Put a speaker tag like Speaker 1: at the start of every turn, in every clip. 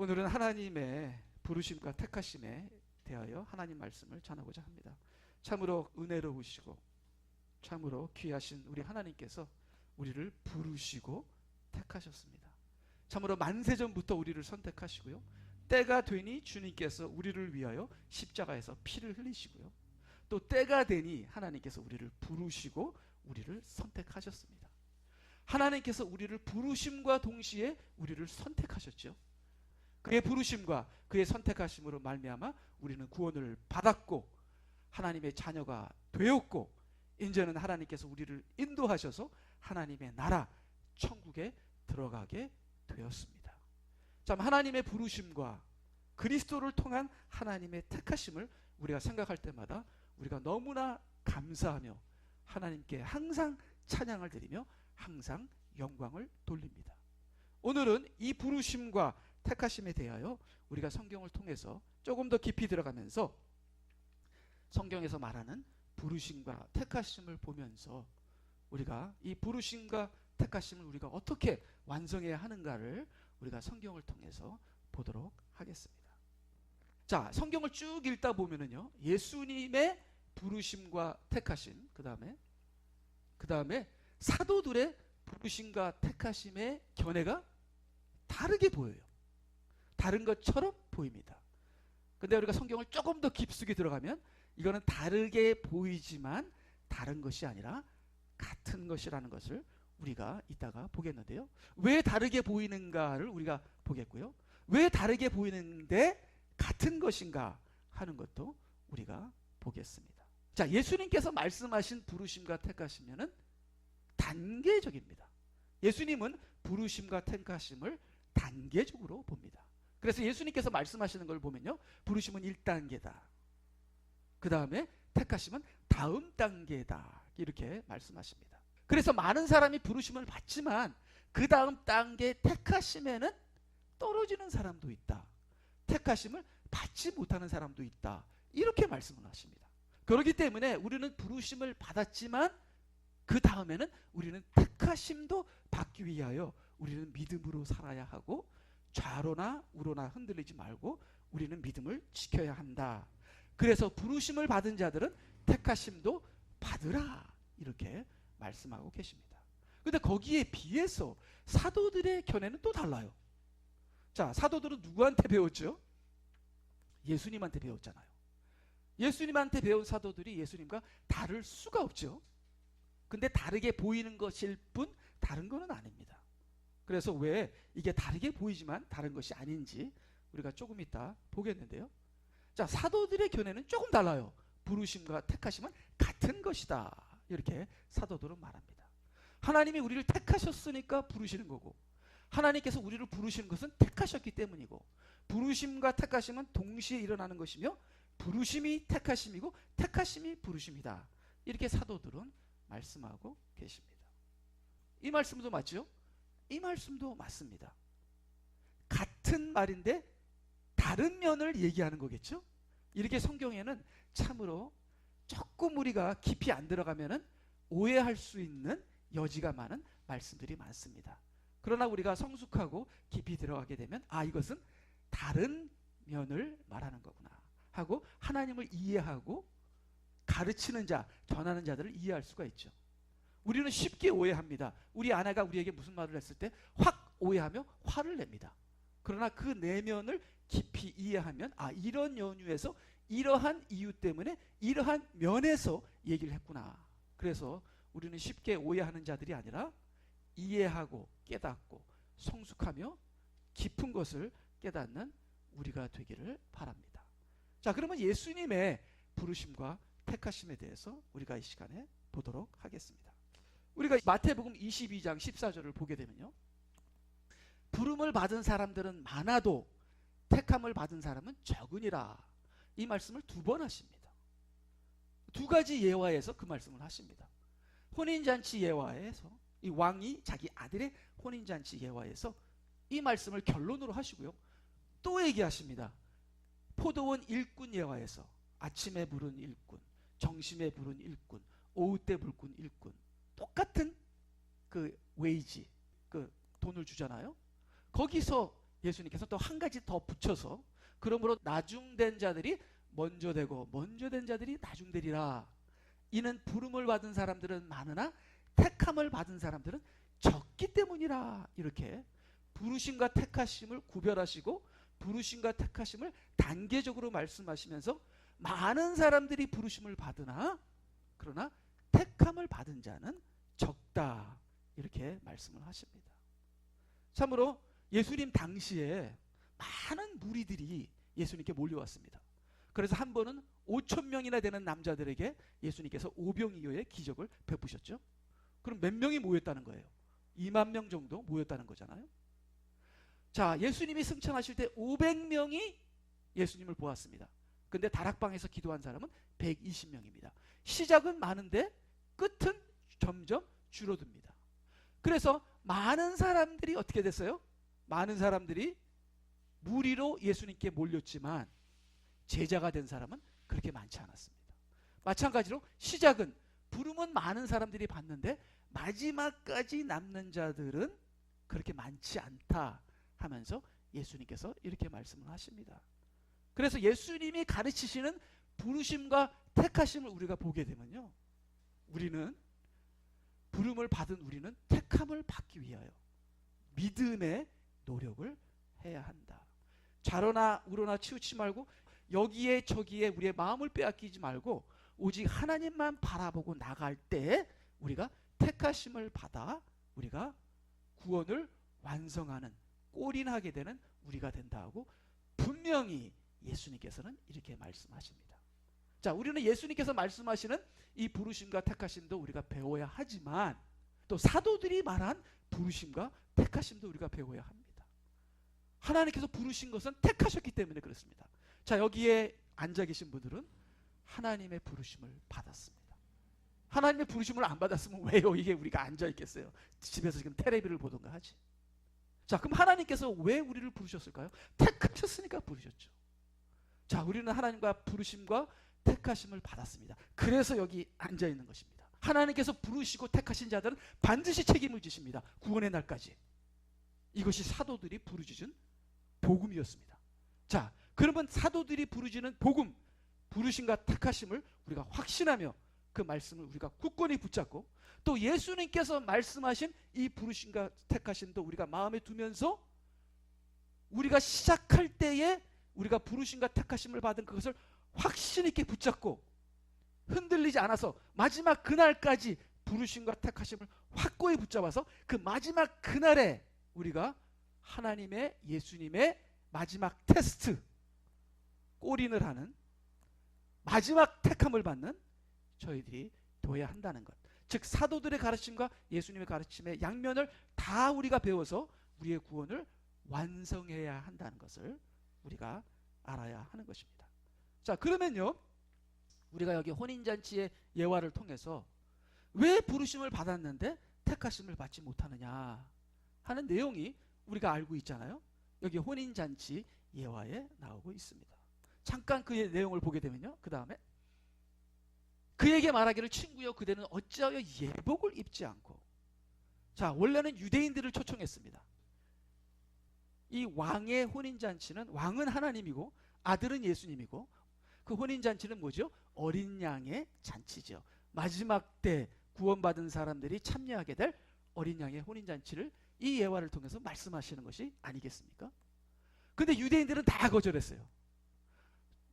Speaker 1: 오늘은 하나님의 부르심과 택하심에 대하여 하나님 말씀을 전하고자 합니다. 참으로 은혜로우시고 참으로 귀하신 우리 하나님께서 우리를 부르시고 택하셨습니다. 참으로 만세전부터 우리를 선택하시고요, 때가 되니 주님께서 우리를 위하여 십자가에서 피를 흘리시고요, 또 때가 되니 하나님께서 우리를 부르시고 우리를 선택하셨습니다. 하나님께서 우리를 부르심과 동시에 우리를 선택하셨죠. 그의 부르심과 그의 선택하심으로 말미암아 우리는 구원을 받았고 하나님의 자녀가 되었고, 이제는 하나님께서 우리를 인도하셔서 하나님의 나라 천국에 들어가게 되었습니다. 참, 하나님의 부르심과 그리스도를 통한 하나님의 택하심을 우리가 생각할 때마다 우리가 너무나 감사하며 하나님께 항상 찬양을 드리며 항상 영광을 돌립니다. 오늘은 이 부르심과 택하심에 대하여 우리가 성경을 통해서 조금 더 깊이 들어가면서 성경에서 말하는 부르심과 택하심을 보면서 우리가 이 부르심과 택하심을 우리가 어떻게 완성해야 하는가를 우리가 성경을 통해서 보도록 하겠습니다. 자, 성경을 쭉 읽다 보면은요, 예수님의 부르심과 택하심, 그 다음에 사도들의 부르심과 택하심의 견해가 다르게 보여요. 다른 것처럼 보입니다. 근데 우리가 성경을 조금 더 깊숙이 들어가면 이거는 다르게 보이지만 다른 것이 아니라 같은 것이라는 것을 우리가 이따가 보겠는데요. 왜 다르게 보이는가를 우리가 보겠고요, 왜 다르게 보이는데 같은 것인가 하는 것도 우리가 보겠습니다. 자, 예수님께서 말씀하신 부르심과 택하심은 단계적입니다. 예수님은 부르심과 택하심을 단계적으로 봅니다. 그래서 예수님께서 말씀하시는 걸 보면요, 부르심은 1단계다, 그 다음에 택하심은 다음 단계다, 이렇게 말씀하십니다. 그래서 많은 사람이 부르심을 받지만 그 다음 단계 택하심에는 떨어지는 사람도 있다, 택하심을 받지 못하는 사람도 있다, 이렇게 말씀을 하십니다. 그렇기 때문에 우리는 부르심을 받았지만 그 다음에는 우리는 택하심도 받기 위하여 우리는 믿음으로 살아야 하고, 좌로나 우로나 흔들리지 말고 우리는 믿음을 지켜야 한다. 그래서 부르심을 받은 자들은 택하심도 받으라, 이렇게 말씀하고 계십니다. 근데 거기에 비해서 사도들의 견해는 또 달라요. 자, 사도들은 누구한테 배웠죠? 예수님한테 배웠잖아요. 예수님한테 배운 사도들이 예수님과 다를 수가 없죠. 근데 다르게 보이는 것일 뿐 다른 것은 아닙니다. 그래서 왜 이게 다르게 보이지만 다른 것이 아닌지 우리가 조금 이따 보겠는데요. 자, 사도들의 견해는 조금 달라요. 부르심과 택하심은 같은 것이다, 이렇게 사도들은 말합니다. 하나님이 우리를 택하셨으니까 부르시는 거고, 하나님께서 우리를 부르시는 것은 택하셨기 때문이고, 부르심과 택하심은 동시에 일어나는 것이며 부르심이 택하심이고 택하심이 부르심이다, 이렇게 사도들은 말씀하고 계십니다. 이 말씀도 맞죠? 이 말씀도 맞습니다. 같은 말인데 다른 면을 얘기하는 거겠죠? 이렇게 성경에는 참으로 조금 우리가 깊이 안 들어가면은 오해할 수 있는 여지가 많은 말씀들이 많습니다. 그러나 우리가 성숙하고 깊이 들어가게 되면 이것은 다른 면을 말하는 거구나 하고 하나님을 이해하고 가르치는 자, 전하는 자들을 이해할 수가 있죠. 우리는 쉽게 오해합니다. 우리 아내가 우리에게 무슨 말을 했을 때 확 오해하며 화를 냅니다. 그러나 그 내면을 깊이 이해하면 이런 연유에서 이러한 이유 때문에 이러한 면에서 얘기를 했구나. 그래서 우리는 쉽게 오해하는 자들이 아니라 이해하고 깨닫고 성숙하며 깊은 것을 깨닫는 우리가 되기를 바랍니다. 자, 그러면 예수님의 부르심과 택하심에 대해서 우리가 이 시간에 보도록 하겠습니다. 우리가 마태복음 22장 14절을 보게 되면요, 부름을 받은 사람들은 많아도 택함을 받은 사람은 적으니라, 이 말씀을 2번 하십니다. 2가지 예화에서 그 말씀을 하십니다. 혼인잔치 예화에서 이 왕이 자기 아들의 혼인잔치 예화에서 이 말씀을 결론으로 하시고요, 또 얘기하십니다. 포도원 일꾼 예화에서 아침에 부른 일꾼, 정심에 부른 일꾼, 오후 때 부른 일꾼, 똑같은 그 웨이지, 그 돈을 주잖아요. 거기서 예수님께서 또 한 가지 더 붙여서 그러므로 나중된 자들이 먼저 되고 먼저 된 자들이 나중되리라. 이는 부름을 받은 사람들은 많으나 택함을 받은 사람들은 적기 때문이라. 이렇게 부르심과 택하심을 구별하시고 부르심과 택하심을 단계적으로 말씀하시면서 많은 사람들이 부르심을 받으나 그러나 택함을 받은 자는 적다. 이렇게 말씀을 하십니다. 참으로 예수님 당시에 많은 무리들이 예수님께 몰려왔습니다. 그래서 한 번은 5천 명이나 되는 남자들에게 예수님께서 오병이어의 기적을 베푸셨죠. 그럼 몇 명이 모였다는 거예요? 2만 명 정도 모였다는 거잖아요. 자, 예수님이 승천하실 때 500명이 예수님을 보았습니다. 근데 다락방에서 기도한 사람은 120명입니다. 시작은 많은데 끝은 점점 줄어듭니다. 그래서 많은 사람들이 어떻게 됐어요? 많은 사람들이 무리로 예수님께 몰렸지만 제자가 된 사람은 그렇게 많지 않았습니다. 마찬가지로 시작은 부름은 많은 사람들이 받는데 마지막까지 남는 자들은 그렇게 많지 않다 하면서 예수님께서 이렇게 말씀을 하십니다. 그래서 예수님이 가르치시는 부르심과 택하심을 우리가 보게 되면요, 우리는 부름을 받은 우리는 택함을 받기 위하여 믿음의 노력을 해야 한다. 좌로나 우로나 치우치지 말고 여기에 저기에 우리의 마음을 빼앗기지 말고 오직 하나님만 바라보고 나갈 때 우리가 택하심을 받아 우리가 구원을 완성하는, 골인하게 되는 우리가 된다고 분명히 예수님께서는 이렇게 말씀하십니다. 자, 우리는 예수님께서 말씀하시는 이 부르심과 택하심도 우리가 배워야 하지만 또 사도들이 말한 부르심과 택하심도 우리가 배워야 합니다. 하나님께서 부르신 것은 택하셨기 때문에 그렇습니다. 자, 여기에 앉아 계신 분들은 하나님의 부르심을 받았습니다. 하나님의 부르심을 안 받았으면 왜 여기에 우리가 앉아 있겠어요? 집에서 지금 텔레비를 보던가 하지. 자, 그럼 하나님께서 왜 우리를 부르셨을까요? 택하셨으니까 부르셨죠. 자, 우리는 하나님과 부르심과 택하심을 받았습니다. 그래서 여기 앉아 있는 것입니다. 하나님께서 부르시고 택하신 자들은 반드시 책임을 지십니다. 구원의 날까지. 이것이 사도들이 부르짖은 복음이었습니다. 자, 그러면 사도들이 부르짖는 복음, 부르심과 택하심을 우리가 확신하며 그 말씀을 우리가 굳건히 붙잡고 또 예수님께서 말씀하신 이 부르심과 택하심도 우리가 마음에 두면서 우리가 시작할 때에 우리가 부르심과 택하심을 받은 그것을 확신 있게 붙잡고 흔들리지 않아서 마지막 그날까지 부르심과 택하심을 확고히 붙잡아서 그 마지막 그날에 우리가 하나님의, 예수님의 마지막 테스트, 골인을 하는 마지막 택함을 받는 저희들이 되어야 한다는 것. 즉 사도들의 가르침과 예수님의 가르침의 양면을 다 우리가 배워서 우리의 구원을 완성해야 한다는 것을 우리가 알아야 하는 것입니다. 자, 그러면요, 우리가 여기 혼인잔치의 예화를 통해서 왜 부르심을 받았는데 택하심을 받지 못하느냐 하는 내용이 우리가 알고 있잖아요. 여기 혼인잔치 예화에 나오고 있습니다. 잠깐 그 내용을 보게 되면요, 그 다음에 그에게 말하기를 친구여 그대는 어찌하여 예복을 입지 않고. 자, 원래는 유대인들을 초청했습니다. 이 왕의 혼인잔치는 왕은 하나님이고 아들은 예수님이고 그 혼인잔치는 뭐죠? 어린 양의 잔치죠. 마지막 때 구원받은 사람들이 참여하게 될 어린 양의 혼인잔치를 이 예화를 통해서 말씀하시는 것이 아니겠습니까? 근데 유대인들은 다 거절했어요.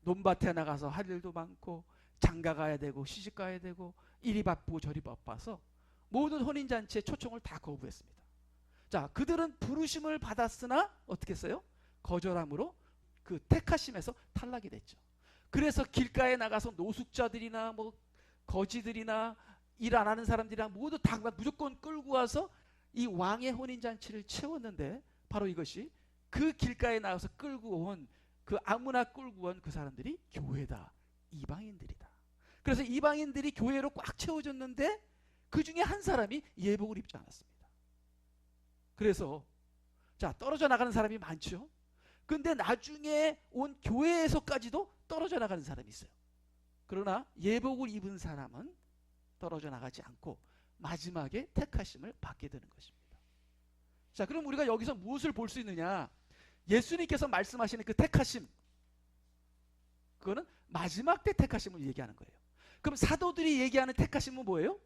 Speaker 1: 논밭에 나가서 할 일도 많고 장가 가야 되고 시집 가야 되고 이리 바쁘고 저리 바빠서 모든 혼인잔치의 초청을 다 거부했습니다. 자, 그들은 부르심을 받았으나 어떻게 했어요? 거절함으로 그 택하심에서 탈락이 됐죠. 그래서 길가에 나가서 노숙자들이나 뭐 거지들이나 일 안 하는 사람들이나 모두 다 무조건 끌고 와서 이 왕의 혼인잔치를 채웠는데 바로 이것이 그 길가에 나가서 끌고 온 그 아무나 끌고 온 그 사람들이 교회다. 이방인들이다. 그래서 이방인들이 교회로 꽉 채워졌는데 그 중에 한 사람이 예복을 입지 않았습니다. 그래서 자, 떨어져 나가는 사람이 많죠. 근데 나중에 온 교회에서까지도 떨어져 나가는 사람이 있어요. 그러나 예복을 입은 사람은 떨어져 나가지 않고 마지막에 택하심을 받게 되는 것입니다. 자, 그럼 우리가 여기서 무엇을 볼 수 있느냐? 예수님께서 말씀하시는 그 택하심, 그거는 마지막 때 택하심을 얘기하는 거예요. 그럼 사도들이 얘기하는 택하심은 뭐예요?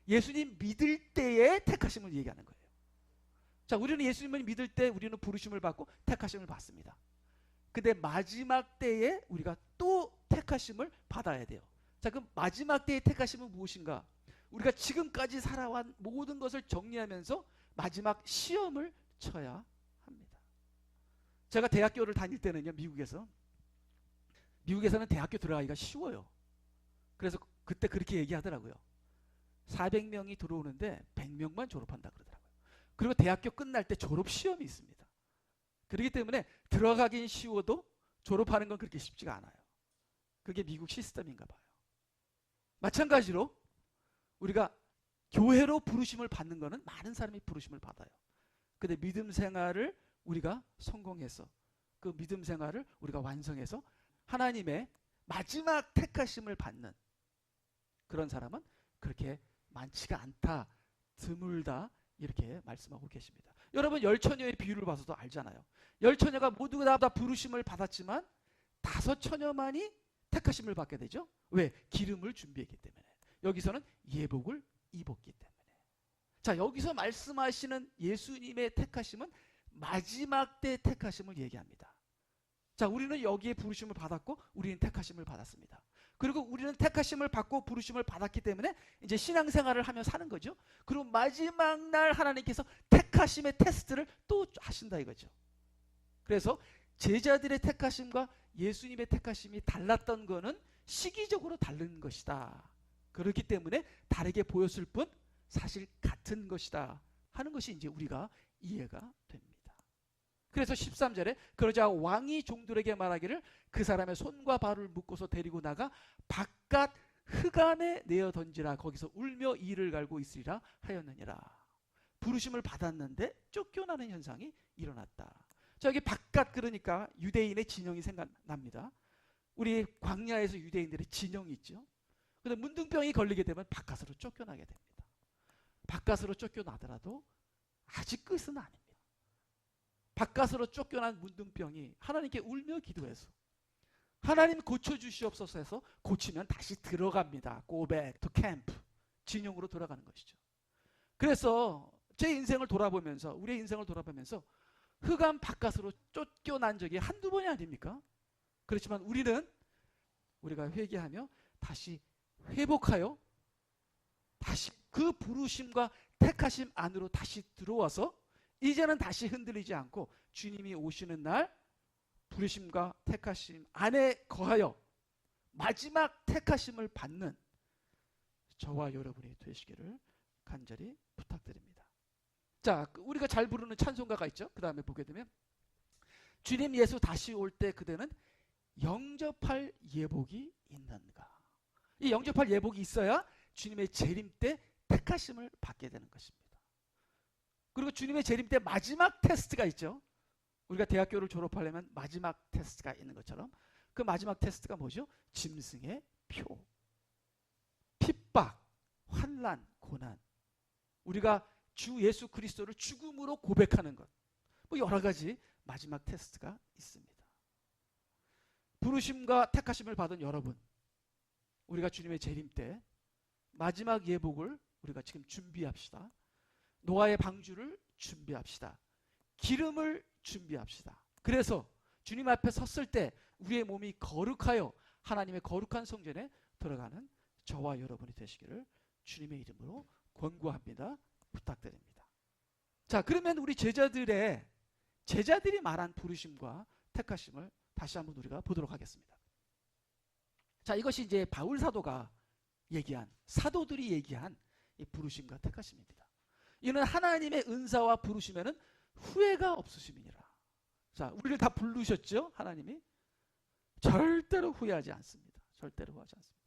Speaker 1: 예수님 믿을 때의 택하심을 얘기하는 거예요. 자, 우리는 예수님을 믿을 때 우리는 부르심을 받고 택하심을 받습니다. 근데 마지막 때에 우리가 또 택하심을 받아야 돼요. 자, 그럼 마지막 때의 택하심은 무엇인가? 우리가 지금까지 살아온 모든 것을 정리하면서 마지막 시험을 쳐야 합니다. 제가 대학교를 다닐 때는요, 미국에서는 대학교 들어가기가 쉬워요. 그래서 그때 그렇게 얘기하더라고요. 400명이 들어오는데 100명만 졸업한다 그러더라고요. 그리고 대학교 끝날 때 졸업 시험이 있습니다. 그렇기 때문에 들어가긴 쉬워도 졸업하는 건 그렇게 쉽지가 않아요. 그게 미국 시스템인가 봐요. 마찬가지로 우리가 교회로 부르심을 받는 거는 많은 사람이 부르심을 받아요. 근데 믿음 생활을 우리가 성공해서, 그 믿음 생활을 우리가 완성해서 하나님의 마지막 택하심을 받는 그런 사람은 그렇게 많지가 않다, 드물다, 이렇게 말씀하고 계십니다. 여러분, 열처녀의 비유를 봐서도 알잖아요. 열처녀가 모두가 다 부르심을 받았지만 5처녀만이 택하심을 받게 되죠. 왜? 기름을 준비했기 때문에. 여기서는 예복을 입었기 때문에. 자, 여기서 말씀하시는 예수님의 택하심은 마지막 때 택하심을 얘기합니다. 자, 우리는 여기에 부르심을 받았고 우리는 택하심을 받았습니다. 그리고 우리는 택하심을 받고 부르심을 받았기 때문에 이제 신앙생활을 하며 사는 거죠. 그리고 마지막 날 하나님께서 택하심의 테스트를 또 하신다 이거죠. 그래서 제자들의 택하심과 예수님의 택하심이 달랐던 거는 시기적으로 다른 것이다. 그렇기 때문에 다르게 보였을 뿐 사실 같은 것이다 하는 것이 이제 우리가 이해가 됩니다. 그래서 13절에 그러자 왕이 종들에게 말하기를 그 사람의 손과 발을 묶어서 데리고 나가 바깥 흑암에 내어 던지라. 거기서 울며 이를 갈고 있으리라 하였느니라. 부르심을 받았는데 쫓겨나는 현상이 일어났다. 자, 여기 바깥, 그러니까 유대인의 진영이 생각납니다. 우리 광야에서 유대인들의 진영이 있죠. 근데 문둥병이 걸리게 되면 바깥으로 쫓겨나게 됩니다. 바깥으로 쫓겨나더라도 아직 끝은 아닙니다. 바깥으로 쫓겨난 문둥병이 하나님께 울며 기도해서 하나님 고쳐주시옵소서 해서 고치면 다시 들어갑니다. Go back to camp. 진영으로 돌아가는 것이죠. 그래서 제 인생을 돌아보면서, 우리의 인생을 돌아보면서 흑암 바깥으로 쫓겨난 적이 한두 번이 아닙니까? 그렇지만 우리가 회개하며 다시 회복하여 다시 그 부르심과 택하심 안으로 다시 들어와서 이제는 다시 흔들리지 않고 주님이 오시는 날 부르심과 택하심 안에 거하여 마지막 택하심을 받는 저와 여러분이 되시기를 간절히 부탁드립니다. 자, 우리가 잘 부르는 찬송가가 있죠. 그 다음에 보게 되면 주님 예수 다시 올 때 그대는 영접할 예복이 있는가. 이 영접할 예복이 있어야 주님의 재림 때 택하심을 받게 되는 것입니다. 그리고 주님의 재림 때 마지막 테스트가 있죠. 우리가 대학교를 졸업하려면 마지막 테스트가 있는 것처럼 그 마지막 테스트가 뭐죠? 짐승의 표, 핍박, 환난, 고난. 우리가 주 예수 그리스도를 죽음으로 고백하는 것. 뭐 여러 가지 마지막 테스트가 있습니다. 부르심과 택하심을 받은 여러분, 우리가 주님의 재림 때 마지막 예복을 우리가 지금 준비합시다. 노아의 방주를 준비합시다. 기름을 준비합시다. 그래서 주님 앞에 섰을 때 우리의 몸이 거룩하여 하나님의 거룩한 성전에 들어가는 저와 여러분이 되시기를 주님의 이름으로 권고합니다. 부탁드립니다. 자, 그러면 우리 제자들이 말한 부르심과 택하심을 다시 한번 우리가 보도록 하겠습니다. 자, 이것이 이제 바울 사도가 얘기한, 사도들이 얘기한 이 부르심과 택하심입니다. 이는 하나님의 은사와 부르심에는 후회가 없으심이니라. 자, 우리를 다 부르셨죠? 하나님이 절대로 후회하지 않습니다. 절대로 후회하지 않습니다.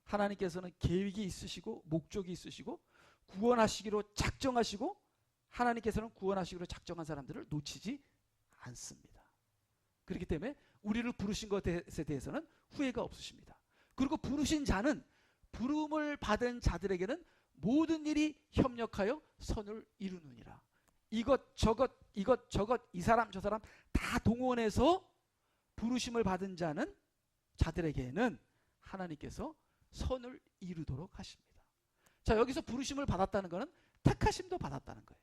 Speaker 1: 하나님께서는 계획이 있으시고 목적이 있으시고 구원하시기로 작정하시고 하나님께서는 구원하시기로 작정한 사람들을 놓치지 않습니다. 그렇기 때문에 우리를 부르신 것에 대해서는 후회가 없으십니다. 그리고 부르신 자는 부름을 받은 자들에게는 모든 일이 협력하여 선을 이루느니라. 이것저것 이 사람 저 사람 다 동원해서 부르심을 받은 자들에게는 하나님께서 선을 이루도록 하십니다. 자, 여기서 부르심을 받았다는 것은 택하심도 받았다는 거예요.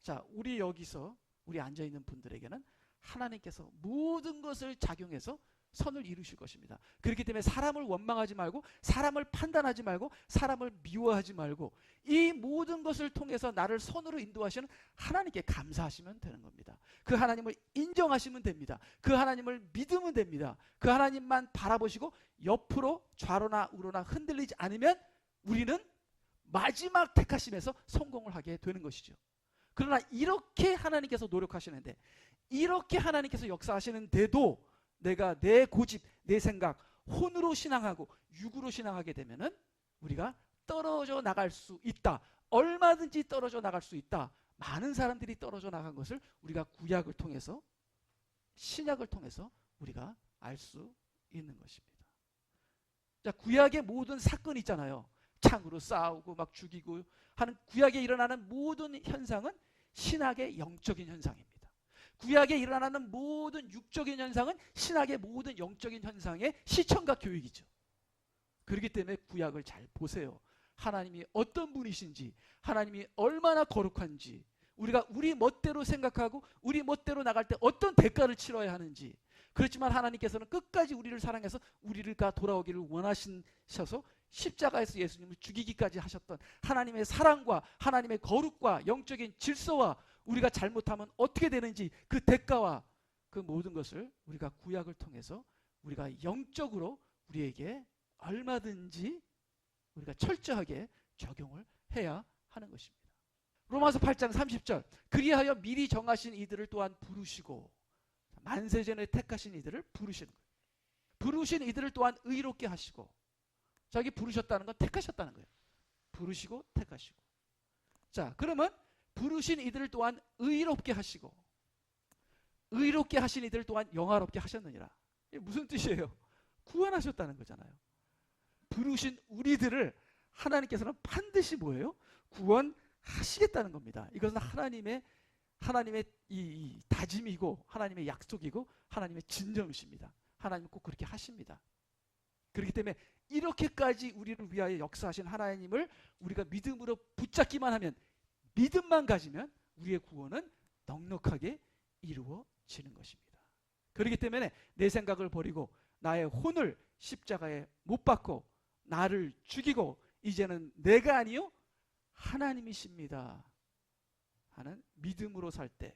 Speaker 1: 자, 우리 여기서 우리 앉아있는 분들에게는 하나님께서 모든 것을 작용해서 선을 이루실 것입니다. 그렇기 때문에 사람을 원망하지 말고, 사람을 판단하지 말고, 사람을 미워하지 말고, 이 모든 것을 통해서 나를 선으로 인도하시는 하나님께 감사하시면 되는 겁니다. 그 하나님을 인정하시면 됩니다. 그 하나님을 믿으면 됩니다. 그 하나님만 바라보시고 옆으로 좌로나 우로나 흔들리지 않으면 우리는 마지막 택하심에서 성공을 하게 되는 것이죠. 그러나 이렇게 하나님께서 노력하시는데, 이렇게 하나님께서 역사하시는데도 내가 내 고집, 내 생각, 혼으로 신앙하고 육으로 신앙하게 되면은 우리가 떨어져 나갈 수 있다. 얼마든지 떨어져 나갈 수 있다. 많은 사람들이 떨어져 나간 것을 우리가 구약을 통해서, 신약을 통해서 우리가 알 수 있는 것입니다. 자, 구약의 모든 사건이 있잖아요. 창으로 싸우고 막 죽이고 하는 구약에 일어나는 모든 현상은 신학의 영적인 현상입니다. 구약에 일어나는 모든 육적인 현상은 신학의 모든 영적인 현상의 시청과 교육이죠. 그렇기 때문에 구약을 잘 보세요. 하나님이 어떤 분이신지, 하나님이 얼마나 거룩한지, 우리가 우리 멋대로 생각하고 우리 멋대로 나갈 때 어떤 대가를 치러야 하는지. 그렇지만 하나님께서는 끝까지 우리를 사랑해서 우리가 돌아오기를 원하셔서 십자가에서 예수님을 죽이기까지 하셨던 하나님의 사랑과 하나님의 거룩과 영적인 질서와 우리가 잘못하면 어떻게 되는지 그 대가와 그 모든 것을 우리가 구약을 통해서 우리가 영적으로 우리에게 얼마든지 우리가 철저하게 적용을 해야 하는 것입니다. 로마서 8장 30절, 그리하여 미리 정하신 이들을 또한 부르시고, 만세전에 택하신 이들을 부르시는 거예요. 부르신 이들을 또한 의롭게 하시고, 자기 부르셨다는 건 택하셨다는 거예요. 부르시고 택하시고. 자, 그러면 부르신 이들을 또한 의롭게 하시고, 의롭게 하신 이들을 또한 영화롭게 하셨느니라. 이게 무슨 뜻이에요? 구원하셨다는 거잖아요. 부르신 우리들을 하나님께서는 반드시 뭐예요? 구원하시겠다는 겁니다. 이것은 하나님의 이 다짐이고 하나님의 약속이고 하나님의 진정이십니다. 하나님은 꼭 그렇게 하십니다. 그렇기 때문에 이렇게까지 우리를 위하여 역사하신 하나님을 우리가 믿음으로 붙잡기만 하면, 믿음만 가지면 우리의 구원은 넉넉하게 이루어지는 것입니다. 그렇기 때문에 내 생각을 버리고 나의 혼을 십자가에 못 박고 나를 죽이고 이제는 내가 아니요 하나님이십니다 하는 믿음으로 살 때,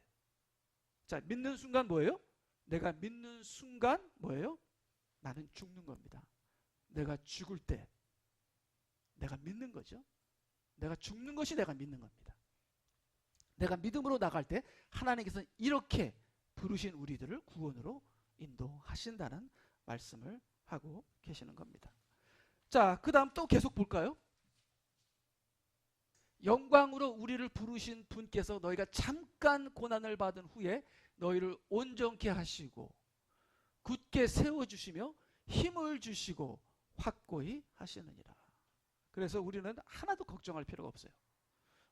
Speaker 1: 자, 믿는 순간 뭐예요? 내가 믿는 순간 뭐예요? 나는 죽는 겁니다. 내가 죽을 때 내가 믿는 거죠. 내가 죽는 것이 내가 믿는 겁니다. 내가 믿음으로 나갈 때 하나님께서는 이렇게 부르신 우리들을 구원으로 인도하신다는 말씀을 하고 계시는 겁니다. 자, 그 다음 또 계속 볼까요? 영광으로 우리를 부르신 분께서 너희가 잠깐 고난을 받은 후에 너희를 온전케 하시고 굳게 세워주시며 힘을 주시고 확고히 하시느니라. 그래서 우리는 하나도 걱정할 필요가 없어요.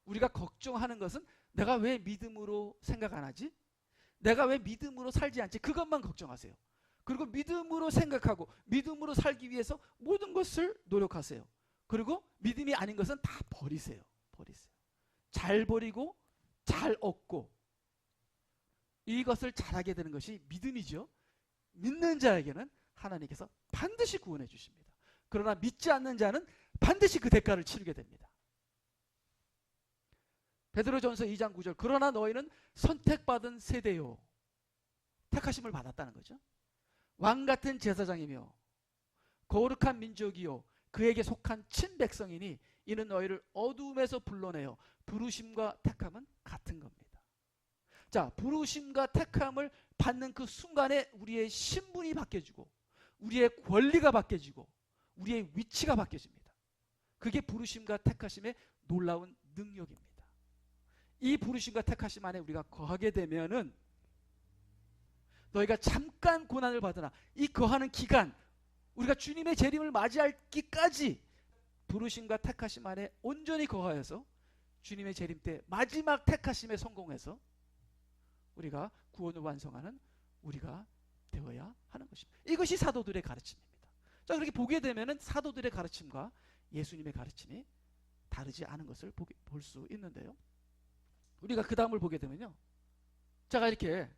Speaker 1: 우리가 걱정하는 것은 내가 왜 믿음으로 생각 안 하지? 내가 왜 믿음으로 살지 않지? 그것만 걱정하세요. 그리고 믿음으로 생각하고 믿음으로 살기 위해서 모든 것을 노력하세요. 그리고 믿음이 아닌 것은 다 버리세요. 잘 버리고 잘 얻고 이것을 잘하게 되는 것이 믿음이죠. 믿는 자에게는 하나님께서 반드시 구원해 주십니다. 그러나 믿지 않는 자는 반드시 그 대가를 치르게 됩니다. 베드로전서 2장 9절, 그러나 너희는 선택받은 세대요, 택하심을 받았다는 거죠. 왕같은 제사장이며 거룩한 민족이요 그에게 속한 친백성이니 이는 너희를 어두움에서 불러내어 부르심과 택함은 같은 겁니다. 자, 부르심과 택함을 받는 그 순간에 우리의 신분이 바뀌어지고 우리의 권리가 바뀌어지고 우리의 위치가 바뀌어집니다. 그게 부르심과 택하심의 놀라운 능력입니다. 이 부르심과 택하심 안에 우리가 거하게 되면은 너희가 잠깐 고난을 받으나 이 거하는 기간, 우리가 주님의 재림을 맞이할 기까지 부르심과 택하심 안에 온전히 거하여서 주님의 재림 때 마지막 택하심에 성공해서 우리가 구원을 완성하는 우리가 되어야 하는 것입니다. 이것이 사도들의 가르침입니다. 자, 그렇게 보게 되면은 사도들의 가르침과 예수님의 가르침이 다르지 않은 것을 볼 수 있는데요. 우리가 그 다음을 보게 되면요. 제가 이렇게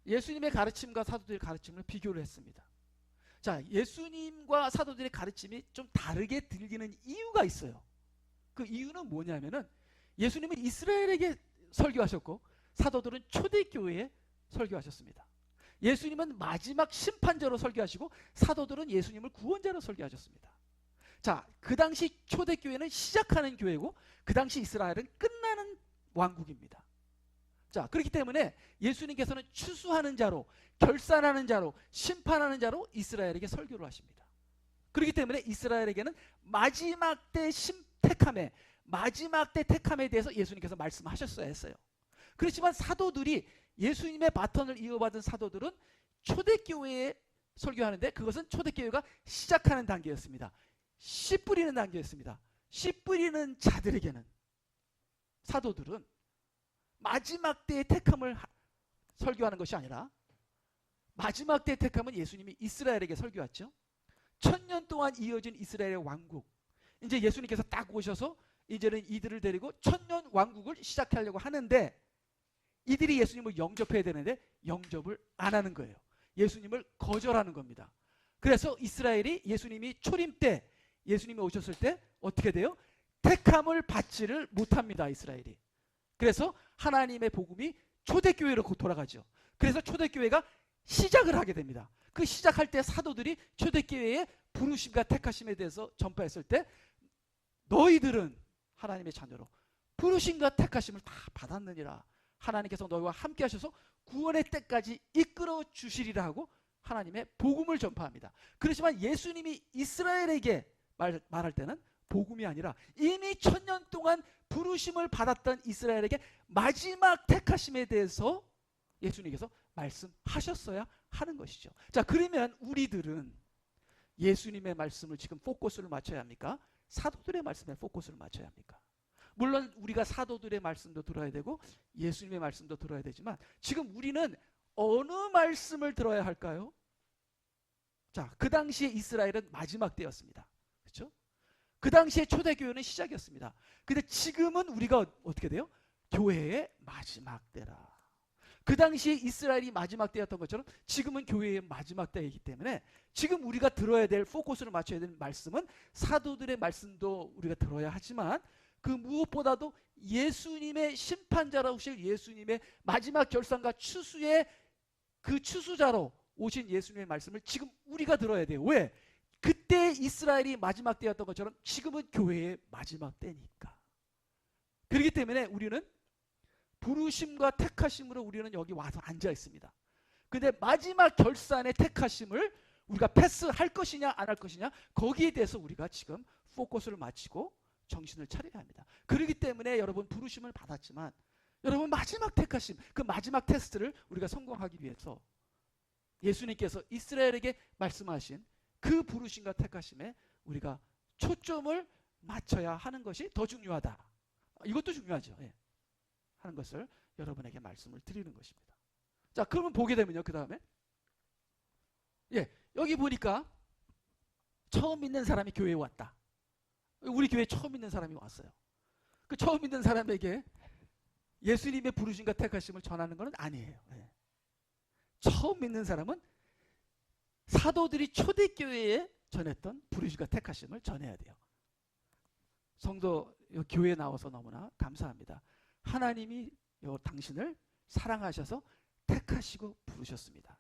Speaker 1: 예수님의 가르침과 사도들의 가르침을 비교를 했습니다. 자, 예수님과 사도들의 가르침이 좀 다르게 들리는 이유가 있어요. 그 이유는 뭐냐면은 예수님은 이스라엘에게 설교하셨고 사도들은 초대교회에 설교하셨습니다. 예수님은 마지막 심판자로 설교하시고 사도들은 예수님을 구원자로 설교하셨습니다. 자, 그 당시 초대교회는 시작하는 교회고 그 당시 이스라엘은 끝나는 왕국입니다. 자, 그렇기 때문에 예수님께서는 추수하는 자로, 결산하는 자로, 심판하는 자로 이스라엘에게 설교를 하십니다. 그렇기 때문에 이스라엘에게는 마지막 때 택함에, 마지막 때 택함에 대해서 예수님께서 말씀하셨어야 했어요. 그렇지만 사도들이, 예수님의 바톤을 이어받은 사도들은 초대교회에 설교하는데 그것은 초대교회가 시작하는 단계였습니다. 씨 뿌리는 단계였습니다. 씨 뿌리는 자들에게는, 사도들은 마지막 때의 택함을 설교하는 것이 아니라 마지막 때의 택함은 예수님이 이스라엘에게 설교했죠. 1000년 동안 이어진 이스라엘의 왕국, 이제 예수님께서 딱 오셔서 이제는 이들을 데리고 1000년 왕국을 시작하려고 하는데 이들이 예수님을 영접해야 되는데 영접을 안 하는 거예요. 예수님을 거절하는 겁니다. 그래서 이스라엘이 예수님이 초림 때, 예수님이 오셨을 때 어떻게 돼요? 택함을 받지를 못합니다. 이스라엘이. 그래서 하나님의 복음이 초대교회로 돌아가죠. 그래서 초대교회가 시작을 하게 됩니다. 그 시작할 때 사도들이 초대교회의 부르심과 택하심에 대해서 전파했을 때 너희들은 하나님의 자녀로 부르심과 택하심을 다 받았느니라. 하나님께서 너희와 함께 하셔서 구원의 때까지 이끌어 주시리라 하고 하나님의 복음을 전파합니다. 그렇지만 예수님이 이스라엘에게 말할 때는 복음이 아니라 이미 1000년 동안 부르심을 받았던 이스라엘에게 마지막 택하심에 대해서 예수님께서 말씀하셨어야 하는 것이죠. 자, 그러면 우리들은 예수님의 말씀을 지금 포커스를 맞춰야 합니까? 사도들의 말씀에 포커스를 맞춰야 합니까? 물론 우리가 사도들의 말씀도 들어야 되고 예수님의 말씀도 들어야 되지만 지금 우리는 어느 말씀을 들어야 할까요? 자, 그 당시에 이스라엘은 마지막 때였습니다. 그렇죠? 그 당시에 초대교회는 시작이었습니다. 근데 지금은 우리가 어떻게 돼요? 교회의 마지막 때라. 그 당시에 이스라엘이 마지막 때였던 것처럼 지금은 교회의 마지막 때이기 때문에 지금 우리가 들어야 될, 포커스를 맞춰야 될 말씀은 사도들의 말씀도 우리가 들어야 하지만 그 무엇보다도 예수님의 심판자라 오실 예수님의 마지막 결산과 추수의 그 추수자로 오신 예수님의 말씀을 지금 우리가 들어야 돼요. 왜? 그때 이스라엘이 마지막 때였던 것처럼 지금은 교회의 마지막 때니까. 그렇기 때문에 우리는 부르심과 택하심으로 우리는 여기 와서 앉아 있습니다. 근데 마지막 결산의 택하심을 우리가 패스할 것이냐 안 할 것이냐, 거기에 대해서 우리가 지금 포커스를 맞추고 정신을 차려야 합니다. 그렇기 때문에 여러분 부르심을 받았지만 여러분 마지막 택하심, 그 마지막 테스트를 우리가 성공하기 위해서 예수님께서 이스라엘에게 말씀하신 그 부르심과 택하심에 우리가 초점을 맞춰야 하는 것이 더 중요하다. 이것도 중요하죠. 예. 하는 것을 여러분에게 말씀을 드리는 것입니다. 자, 그러면 보게 되면요, 그 다음에 여기 보니까 처음 믿는 사람이 교회에 왔다. 우리 교회에 처음 믿는 사람이 왔어요. 그 처음 믿는 사람에게 예수님의 부르심과 택하심을 전하는 것은 아니에요. 예. 처음 믿는 사람은 사도들이 초대교회에 전했던 부르심과 택하심을 전해야 돼요. 성도 교회에 나와서 너무나 감사합니다. 하나님이 당신을 사랑하셔서 택하시고 부르셨습니다.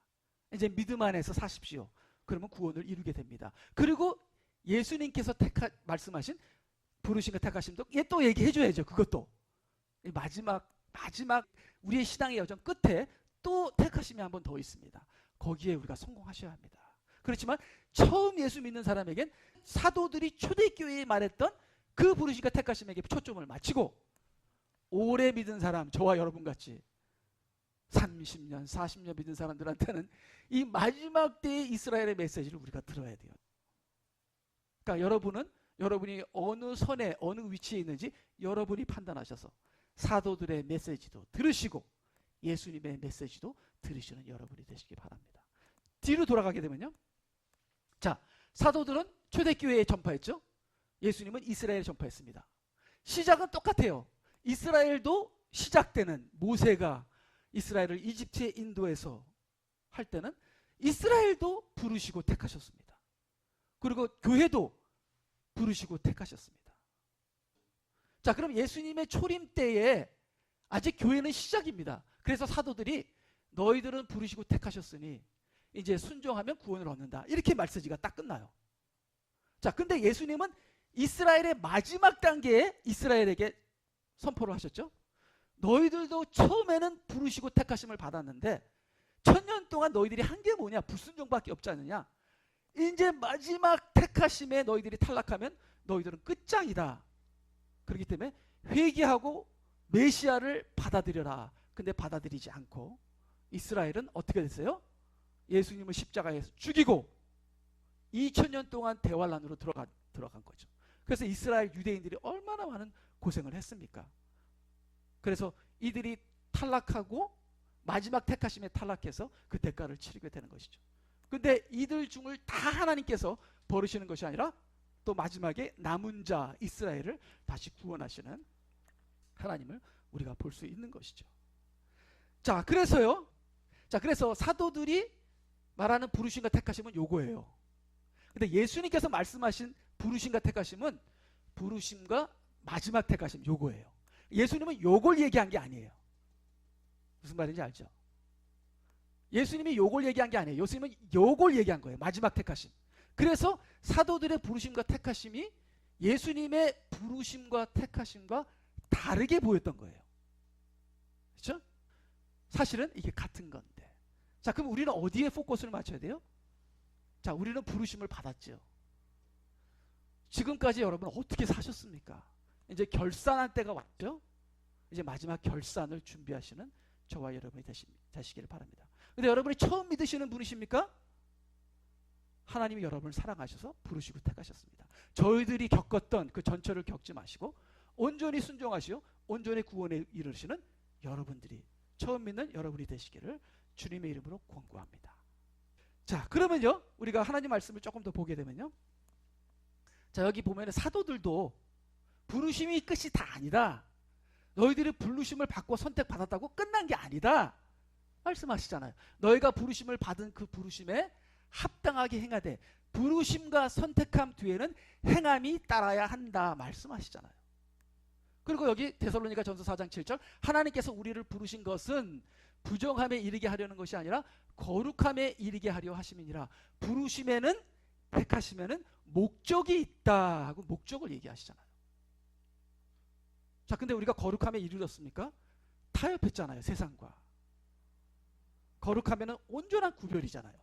Speaker 1: 이제 믿음 안에서 사십시오. 그러면 구원을 이루게 됩니다. 그리고 예수님께서 말씀하신 부르심과 택하심도 또 얘기해 줘야죠. 그것도 마지막 우리의 신앙의 여정 끝에 또 택하심이 한 번 더 있습니다. 거기에 우리가 성공하셔야 합니다. 그렇지만 처음 예수 믿는 사람에겐 사도들이 초대교회에 말했던 그 부르심과 택하심에게 초점을 맞추고 오래 믿은 사람, 저와 여러분같이 30년, 40년 믿은 사람들한테는 이 마지막 때의 이스라엘의 메시지를 우리가 들어야 돼요. 그러니까 여러분은 여러분이 어느 선에 어느 위치에 있는지 여러분이 판단하셔서 사도들의 메시지도 들으시고 예수님의 메시지도 들으시는 여러분이 되시기 바랍니다. 뒤로 돌아가게 되면요. 자, 사도들은 초대교회에 전파했죠. 예수님은 이스라엘에 전파했습니다. 시작은 똑같아요. 이스라엘도 시작되는 모세가 이스라엘을 이집트에 인도해서 할 때는 이스라엘도 부르시고 택하셨습니다. 그리고 교회도 부르시고 택하셨습니다. 자, 그럼 예수님의 초림 때에 아직 교회는 시작입니다. 그래서 사도들이 너희들은 부르시고 택하셨으니 이제 순종하면 구원을 얻는다. 이렇게 말씀지가 딱 끝나요. 자, 근데 예수님은 이스라엘의 마지막 단계에 이스라엘에게 선포를 하셨죠. 너희들도 처음에는 부르시고 택하심을 받았는데 1000년 동안 너희들이 한 게 뭐냐? 불순종밖에 없지 않느냐? 이제 마지막 택하심에 너희들이 탈락하면 너희들은 끝장이다. 그렇기 때문에 회개하고 메시아를 받아들여라. 근데 받아들이지 않고 이스라엘은 어떻게 됐어요? 예수님을 십자가에서 죽이고 2000년 동안 대환란으로 들어간 거죠. 그래서 이스라엘 유대인들이 얼마나 많은 고생을 했습니까? 그래서 이들이 탈락하고 마지막 택하심에 탈락해서 그 대가를 치르게 되는 것이죠. 근데 이들 중을 다 하나님께서 버리시는 것이 아니라 또 마지막에 남은 자 이스라엘을 다시 구원하시는 하나님을 우리가 볼 수 있는 것이죠. 자, 그래서요. 자, 그래서 사도들이 말하는 부르심과 택하심은 요거예요. 근데 예수님께서 말씀하신 부르심과 택하심은 부르심과 마지막 택하심 요거예요. 예수님은 요걸 얘기한 게 아니에요. 무슨 말인지 알죠? 예수님이 요걸 얘기한 게 아니에요. 예수님은 요걸 얘기한 거예요. 마지막 택하심. 그래서 사도들의 부르심과 택하심이 예수님의 부르심과 택하심과 다르게 보였던 거예요. 그렇죠? 사실은 이게 같은 건데. 자, 그럼 우리는 어디에 포커스를 맞춰야 돼요? 자, 우리는 부르심을 받았죠. 지금까지 여러분 어떻게 사셨습니까? 이제 결산할 때가 왔죠. 이제 마지막 결산을 준비하시는 저와 여러분이 되시기를 바랍니다. 근데 여러분이 처음 믿으시는 분이십니까? 하나님이 여러분을 사랑하셔서 부르시고 택하셨습니다. 저희들이 겪었던 그 전철을 겪지 마시고 온전히 순종하시오 온전히 구원에 이르시는 여러분들이 처음 믿는 여러분이 되시기를 주님의 이름으로 권고합니다. 자, 그러면요 우리가 하나님 말씀을 조금 더 보게 되면요, 자, 여기 보면 사도들도 부르심이 끝이 다 아니다. 너희들이 부르심을 받고 선택받았다고 끝난 게 아니다 말씀하시잖아요. 너희가 부르심을 받은 그 부르심에 합당하게 행하되 부르심과 선택함 뒤에는 행함이 따라야 한다 말씀하시잖아요. 그리고 여기 데살로니가 전서 4장 7절 하나님께서 우리를 부르신 것은 부정함에 이르게 하려는 것이 아니라 거룩함에 이르게 하려 하심이니라. 부르심에는 택하심에는 목적이 있다 하고 목적을 얘기하시잖아요. 자, 근데 우리가 거룩함에 이르렀습니까? 타협했잖아요. 세상과. 거룩하면은 온전한 구별이잖아요.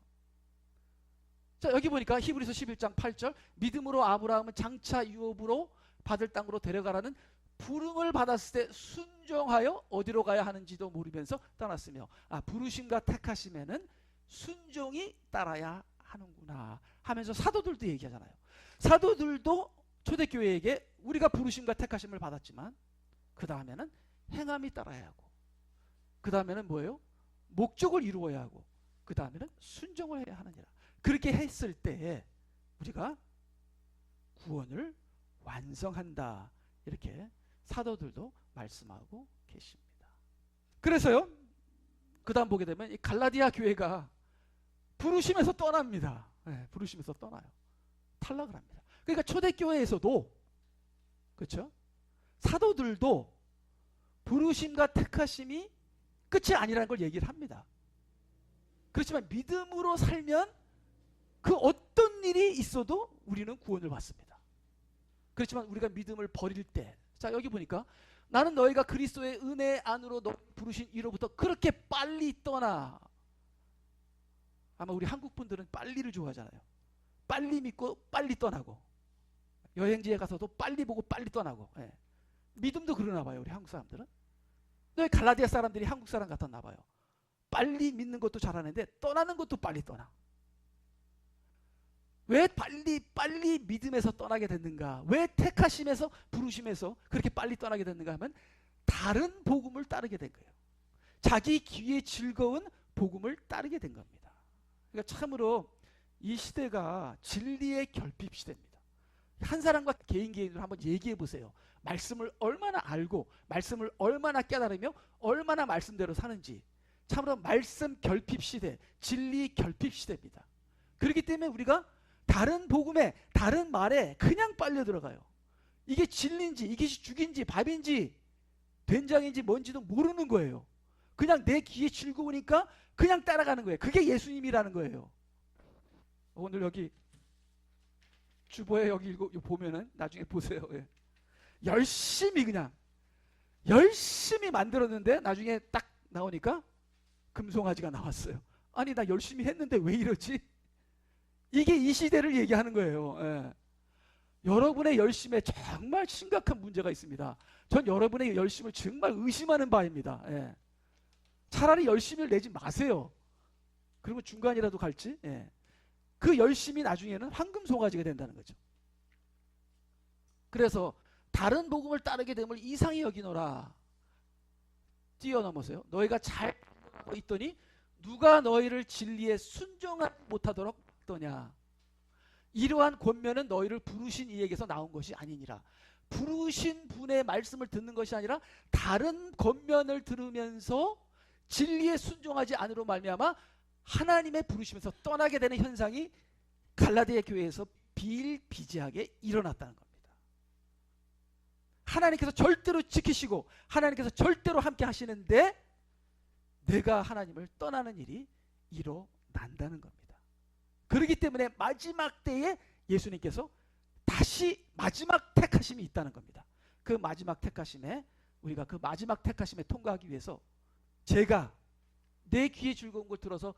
Speaker 1: 자, 여기 보니까 히브리서 11장 8절 믿음으로 아브라함은 장차 유업으로 받을 땅으로 데려가라는 부름을 받았을 때 순종하여 어디로 가야 하는지도 모르면서 떠났으며, 부르심과 택하심에는 순종이 따라야 하는구나 하면서 사도들도 얘기하잖아요. 사도들도 초대교회에게 우리가 부르심과 택하심을 받았지만 그 다음에는 행함이 따라야 하고 그 다음에는 뭐예요? 목적을 이루어야 하고 그 다음에는 순종을 해야 하느니라. 그렇게 했을 때에 우리가 구원을 완성한다 이렇게 사도들도 말씀하고 계십니다. 그래서요 그 다음 보게 되면 이 갈라디아 교회가 부르심에서 떠납니다. 네, 부르심에서 떠나요. 탈락을 합니다. 그러니까 초대교회에서도 그렇죠? 사도들도 부르심과 택하심이 끝이 아니라는 걸 얘기를 합니다. 그렇지만 믿음으로 살면 그 어떤 일이 있어도 우리는 구원을 받습니다. 그렇지만 우리가 믿음을 버릴 때, 자 여기 보니까 나는 너희가 그리스도의 은혜 안으로 너 부르신 이로부터 그렇게 빨리 떠나. 아마 우리 한국 분들은 빨리를 좋아하잖아요. 빨리 믿고 빨리 떠나고 여행지에 가서도 빨리 보고 빨리 떠나고. 예. 믿음도 그러나 봐요. 우리 한국 사람들은. 너희 갈라디아 사람들이 한국 사람 같았나 봐요. 빨리 믿는 것도 잘하는데 떠나는 것도 빨리 떠나. 왜 빨리 믿음에서 떠나게 됐는가? 왜 택하심에서 부르심에서 그렇게 빨리 떠나게 됐는가 하면 다른 복음을 따르게 된 거예요. 자기 귀에 즐거운 복음을 따르게 된 겁니다. 그러니까 참으로 이 시대가 진리의 결핍 시대입니다. 한 사람과 개인으로 한번 얘기해 보세요. 말씀을 얼마나 알고 말씀을 얼마나 깨달으며 얼마나 말씀대로 사는지. 참으로 말씀 결핍 시대, 진리 결핍 시대입니다. 그렇기 때문에 우리가 다른 복음에 다른 말에 그냥 빨려 들어가요. 이게 진리인지 이것이 죽인지 밥인지 된장인지 뭔지도 모르는 거예요. 그냥 내 귀에 즐거우니까 그냥 따라가는 거예요. 그게 예수님이라는 거예요. 오늘 여기 주보에 여기 보면은 나중에 보세요. 예. 열심히 그냥 열심히 만들었는데 나중에 딱 나오니까 금송아지가 나왔어요. 아니 나 열심히 했는데 왜 이러지? 이게 이 시대를 얘기하는 거예요. 예. 여러분의 열심에 정말 심각한 문제가 있습니다. 전 여러분의 열심을 정말 의심하는 바입니다. 예. 차라리 열심을 내지 마세요. 그러면 중간이라도 갈지. 예. 그 열심이 나중에는 황금송아지가 된다는 거죠. 그래서 다른 복음을 따르게 됨을 이상히 여기노라. 뛰어넘어서요. 너희가 잘 하고 있더니 누가 너희를 진리에 순종하지 못하도록 하더냐. 이러한 권면은 너희를 부르신 이에게서 나온 것이 아니니라. 부르신 분의 말씀을 듣는 것이 아니라 다른 권면을 들으면서 진리에 순종하지 않으로 말미암아 하나님의 부르심에서 떠나게 되는 현상이 갈라디아 교회에서 비일비재하게 일어났다는 겁니다. 하나님께서 절대로 지키시고 하나님께서 절대로 함께 하시는데 내가 하나님을 떠나는 일이 일어난다는 겁니다. 그렇기 때문에 마지막 때에 예수님께서 다시 마지막 택하심이 있다는 겁니다. 그 마지막 택하심에 우리가 그 마지막 택하심에 통과하기 위해서 제가 내 귀에 즐거운 걸 들어서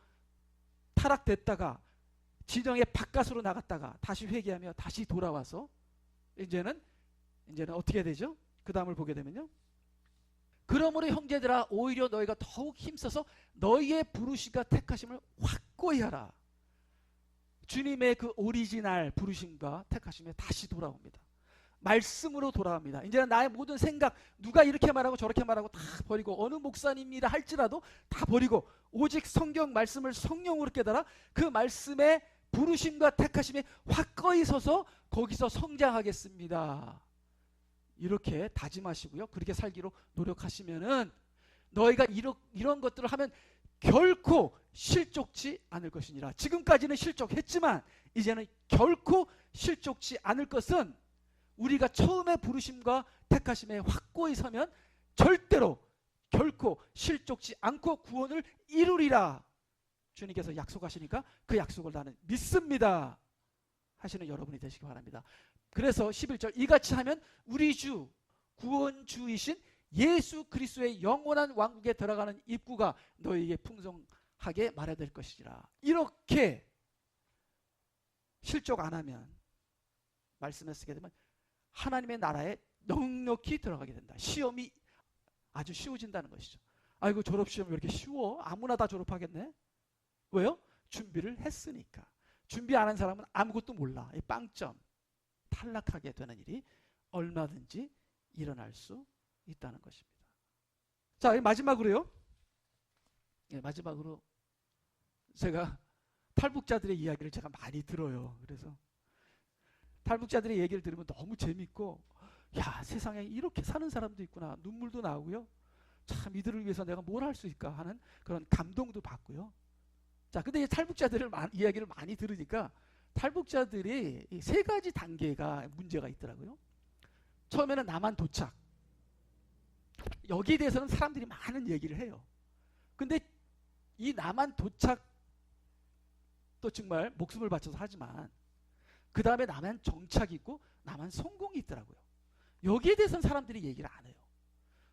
Speaker 1: 타락됐다가 진영의 바깥으로 나갔다가 다시 회개하며 다시 돌아와서 이제는 어떻게 되죠? 그 다음을 보게 되면요. 그러므로 형제들아 오히려 너희가 더욱 힘써서 너희의 부르심과 택하심을 확고히 하라. 주님의 그 오리지널 부르심과 택하심에 다시 돌아옵니다. 말씀으로 돌아옵니다. 이제는 나의 모든 생각, 누가 이렇게 말하고 저렇게 말하고 다 버리고 어느 목사님이라 할지라도 다 버리고 오직 성경 말씀을 성령으로 깨달아 그 말씀의 부르심과 택하심에 확고히 서서 거기서 성장하겠습니다. 이렇게 다짐하시고요. 그렇게 살기로 노력하시면은 너희가 이런 것들을 하면 결코 실족지 않을 것이니라. 지금까지는 실족했지만 이제는 결코 실족지 않을 것은 우리가 처음에 부르심과 택하심에 확고히 서면 절대로 결코 실족지 않고 구원을 이루리라. 주님께서 약속하시니까 그 약속을 나는 믿습니다 하시는 여러분이 되시기 바랍니다. 그래서 11절 이같이 하면 우리 주 구원주이신 예수 그리스도의 영원한 왕국에 들어가는 입구가 너희에게 풍성하게 마련될 것이라. 이렇게 실족 안 하면 말씀에 쓰게 되면 하나님의 나라에 넉넉히 들어가게 된다. 시험이 아주 쉬워진다는 것이죠. 아이고 졸업시험 왜 이렇게 쉬워? 아무나 다 졸업하겠네? 왜요? 준비를 했으니까. 준비 안 한 사람은 아무것도 몰라. 이 빵점 탈락하게 되는 일이 얼마든지 일어날 수 있다는 것입니다. 자, 마지막으로요. 마지막으로 제가 탈북자들의 이야기를 제가 많이 들어요. 그래서 탈북자들의 얘기를 들으면 너무 재밌고, 야, 세상에 이렇게 사는 사람도 있구나. 눈물도 나오고요. 참 이들을 위해서 내가 뭘 할 수 있을까 하는 그런 감동도 받고요. 자, 근데 이 탈북자들을 이야기를 많이 들으니까 탈북자들이 이 세 가지 단계가 문제가 있더라고요. 처음에는 남한 도착. 여기에 대해서는 사람들이 많은 얘기를 해요. 근데 이 남한 도착도 정말 목숨을 바쳐서 하지만 그 다음에 남한 정착이 있고 남한 성공이 있더라고요. 여기에 대해서는 사람들이 얘기를 안 해요.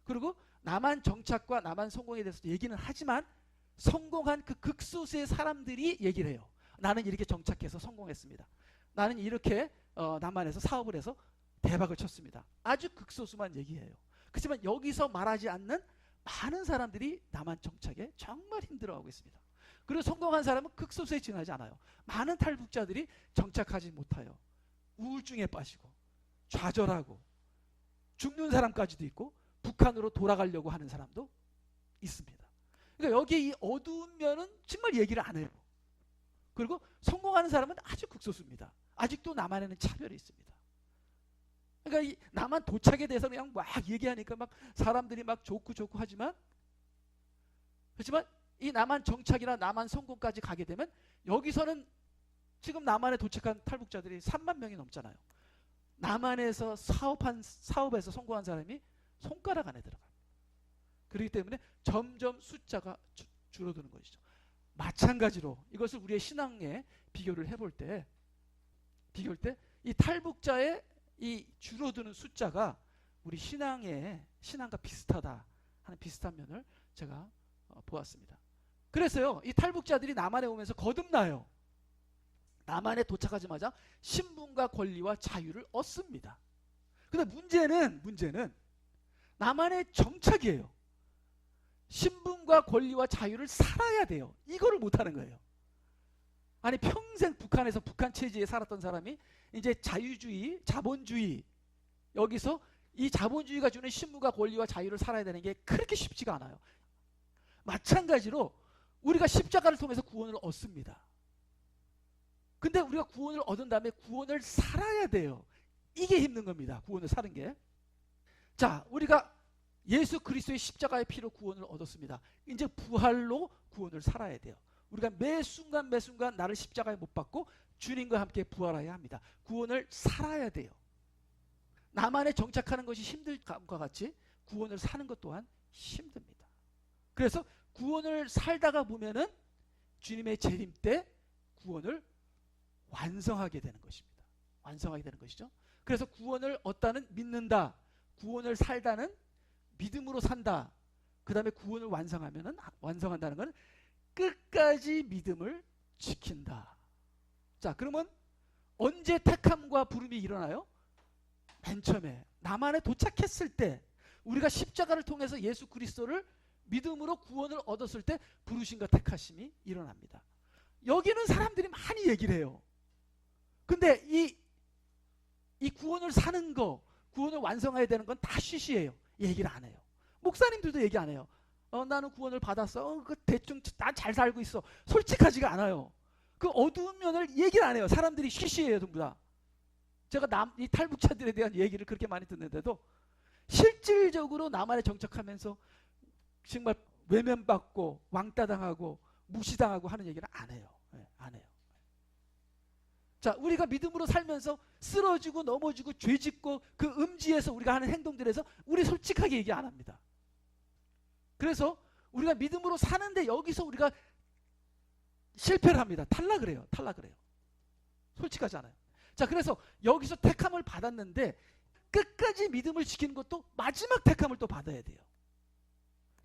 Speaker 1: 그리고 남한 정착과 남한 성공에 대해서 얘기는 하지만 성공한 그 극소수의 사람들이 얘기를 해요. 나는 이렇게 정착해서 성공했습니다. 나는 이렇게 남한에서 사업을 해서 대박을 쳤습니다. 아주 극소수만 얘기해요. 그렇지만 여기서 말하지 않는 많은 사람들이 남한 정착에 정말 힘들어하고 있습니다. 그리고 성공한 사람은 극소수에 지나지 않아요. 많은 탈북자들이 정착하지 못하여 우울증에 빠지고 좌절하고 죽는 사람까지도 있고 북한으로 돌아가려고 하는 사람도 있습니다. 그러니까 여기 이 어두운 면은 정말 얘기를 안 해요. 그리고 성공하는 사람은 아주 극소수입니다. 아직도 남한에는 차별이 있습니다. 그러니까 이 남한 도착에 대해서 그냥 막 얘기하니까 막 사람들이 막 좋고 하지만 그렇지만 이 남한 정착이나 남한 성공까지 가게 되면 여기서는 지금 남한에 도착한 탈북자들이 3만 명이 넘잖아요. 남한에서 사업에서 성공한 사람이 손가락 안에 들어가요. 그렇기 때문에 점점 숫자가 줄어드는 것이죠. 마찬가지로 이것을 우리의 신앙에 비교를 해볼 때 이 탈북자의 이 줄어드는 숫자가 우리 신앙과 비슷하다 하는 비슷한 면을 제가 보았습니다. 그래서요, 이 탈북자들이 남한에 오면서 거듭나요. 남한에 도착하자마자 신분과 권리와 자유를 얻습니다. 근데 문제는 남한의 정착이에요. 신분과 권리와 자유를 살아야 돼요. 이거를 못하는 거예요. 아니 평생 북한에서 북한 체제에 살았던 사람이 이제 자유주의, 자본주의, 여기서 이 자본주의가 주는 신분과 권리와 자유를 살아야 되는 게 그렇게 쉽지가 않아요. 마찬가지로 우리가 십자가를 통해서 구원을 얻습니다. 근데 우리가 구원을 얻은 다음에 구원을 살아야 돼요. 이게 힘든 겁니다. 구원을 사는 게. 자, 우리가 예수 그리스도의 십자가의 피로 구원을 얻었습니다. 이제 부활로 구원을 살아야 돼요. 우리가 매 순간 나를 십자가에 못 박고 주님과 함께 부활해야 합니다. 구원을 살아야 돼요. 남한에 정착하는 것이 힘들 것과 같이 구원을 사는 것 또한 힘듭니다. 그래서 구원을 살다가 보면은 주님의 재림 때 구원을 완성하게 되는 것입니다. 완성하게 되는 것이죠. 그래서 구원을 얻다는 믿는다. 구원을 살다는 믿음으로 산다. 그 다음에 구원을 완성한다는 것은 끝까지 믿음을 지킨다. 자, 그러면 언제 택함과 부름이 일어나요? 맨 처음에 남한에 도착했을 때, 우리가 십자가를 통해서 예수 그리스도를 믿음으로 구원을 얻었을 때 부르심과 택하심이 일어납니다. 여기는 사람들이 많이 얘기를 해요. 근데 이 구원을 사는 거, 구원을 완성해야 되는 건 다 쉬쉬해요. 얘기를 안 해요. 목사님들도 얘기 안 해요. 나는 구원을 받았어. 그 대충 난 잘 살고 있어. 솔직하지가 않아요. 그 어두운 면을 얘기를 안 해요. 사람들이 쉬쉬해요, 전부 다. 제가 이 탈북자들에 대한 얘기를 그렇게 많이 듣는데도 실질적으로 남한에 정착하면서 정말 외면받고 왕따당하고 무시당하고 하는 얘기는 안 해요. 안 해요. 자, 우리가 믿음으로 살면서 쓰러지고 넘어지고 죄짓고 그 음지에서 우리가 하는 행동들에서 우리 솔직하게 얘기 안 합니다. 그래서 우리가 믿음으로 사는데 여기서 우리가 실패를 합니다. 탈락을 해요. 솔직하지 않아요. 자, 그래서 여기서 택함을 받았는데 끝까지 믿음을 지키는 것도 마지막 택함을 또 받아야 돼요.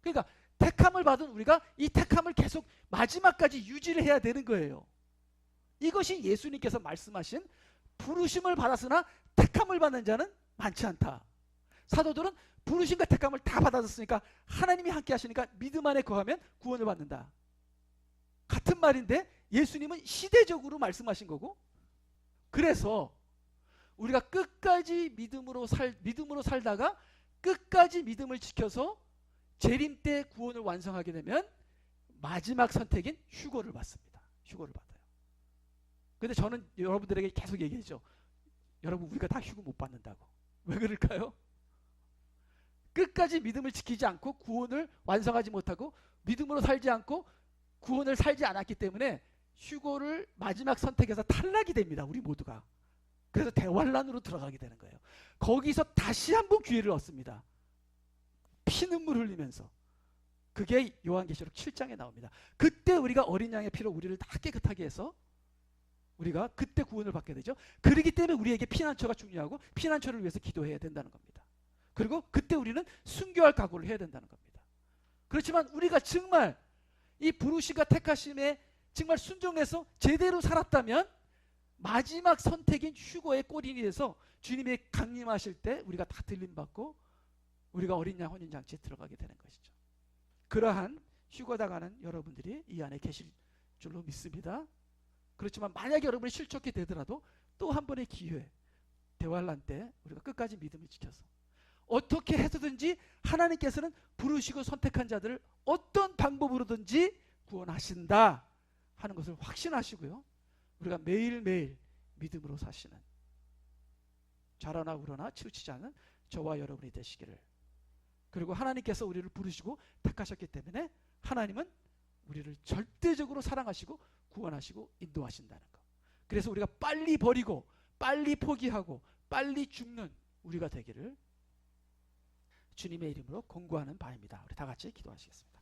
Speaker 1: 그러니까 택함을 받은 우리가 이 택함을 계속 마지막까지 유지를 해야 되는 거예요. 이것이 예수님께서 말씀하신 부르심을 받았으나 택함을 받는 자는 많지 않다. 사도들은 부르심과 택함을 다 받았으니까 하나님이 함께 하시니까 믿음 안에 거하면 구원을 받는다. 같은 말인데 예수님은 시대적으로 말씀하신 거고, 그래서 우리가 끝까지 믿음으로 살다가 끝까지 믿음을 지켜서 재림 때 구원을 완성하게 되면 마지막 선택인 휴거를 받습니다. 휴거를 받아요. 근데 저는 여러분들에게 계속 얘기하죠. 여러분, 우리가 다 휴거 못 받는다고. 왜 그럴까요? 끝까지 믿음을 지키지 않고 구원을 완성하지 못하고 믿음으로 살지 않고 구원을 살지 않았기 때문에 휴거를 마지막 선택해서 탈락이 됩니다. 우리 모두가. 그래서 대환란으로 들어가게 되는 거예요. 거기서 다시 한번 기회를 얻습니다. 피눈물 흘리면서. 그게 요한계시록 7장에 나옵니다. 그때 우리가 어린 양의 피로 우리를 다 깨끗하게 해서 우리가 그때 구원을 받게 되죠. 그렇기 때문에 우리에게 피난처가 중요하고 피난처를 위해서 기도해야 된다는 겁니다. 그리고 그때 우리는 순교할 각오를 해야 된다는 겁니다. 그렇지만 우리가 정말 이 부르심과 택하심에 정말 순종해서 제대로 살았다면 마지막 선택인 휴거의 꼬린이 돼서 주님의 강림하실 때 우리가 다 들림받고 우리가 어린 양 혼인잔치에 들어가게 되는 것이죠. 그러한 휴거당하는 여러분들이 이 안에 계실 줄로 믿습니다. 그렇지만 만약에 여러분이 실족이 되더라도 또 한 번의 기회, 대환란 때 우리가 끝까지 믿음을 지켜서 어떻게 해서든지 하나님께서는 부르시고 선택한 자들을 어떤 방법으로든지 구원하신다 하는 것을 확신하시고요. 우리가 매일매일 믿음으로 사시는, 좌로나 우로나 치우치지 않은 저와 여러분이 되시기를. 그리고 하나님께서 우리를 부르시고 택하셨기 때문에 하나님은 우리를 절대적으로 사랑하시고 구원하시고 인도하신다는 것. 그래서 우리가 빨리 버리고 빨리 포기하고 빨리 죽는 우리가 되기를 주님의 이름으로 권고하는 바입니다. 우리 다 같이 기도하시겠습니다.